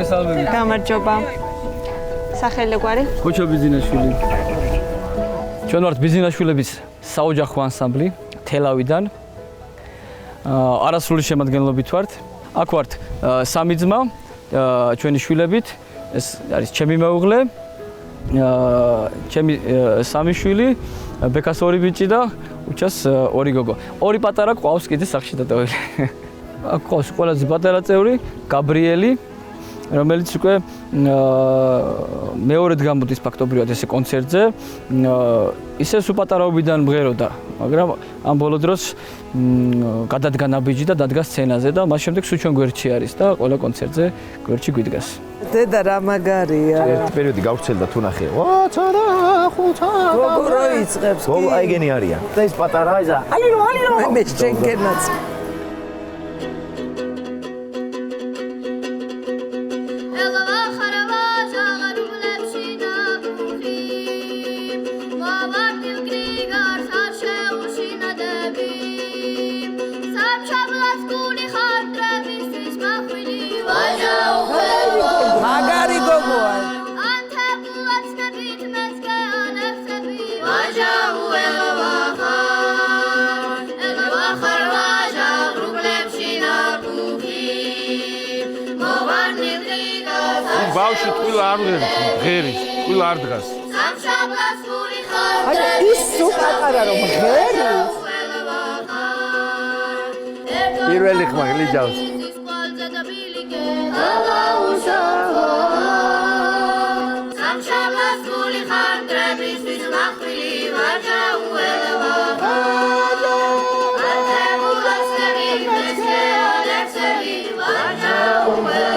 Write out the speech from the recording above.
მოგესალმებით. გამარჯობა. სახელი გვარი? ხოჩო ბიზნესშვილი. ჩვენ ვართ ბიზნესშვილების საოჯახო ანსამბლი თელავიდან. არასრული შემადგენლობით ვართ. აქ ვართ სამი ძმა, ჩვენი შვილებით. ეს არის ჩემი მეუღლე, ჩემი სამი შვილი, ბეკას ორი ბიჭი და უჩას ორი გოგო. ორი პატარა ყავს კიდე სახში დატოვილი. აქ ყავს ყველაზე პატარა წევრი, გაბრიელი, რომელიც უკვე მეორედ გამოდის ფაქტობრივად ესე კონცერტზე. ისე სულ პატარაობიდან მღეროდა, მაგრამ ამ ბოლო დროს გადადგა ნაბიჯი და დადგა სცენაზე და მას შემდეგ სულ ჩვენ გვერდში არის და ყველა კონცერტზე გვერდში გვიდგას. დედა რა მაგარია. ერთი პერიოდი გავრცელდა თუ ნახე. ვაცარა ხუთა. როგორ იწყებს? გოლ აიგენი არიან. და ის პატარა იზა. ალინო. მე შენკენაც. ბავშვი ტყუილ არ ღერის, ტყუილ არ დგას. აი ის სულ პატარა რომ ღერის. პირველი ხმა გლიჯავს. Oh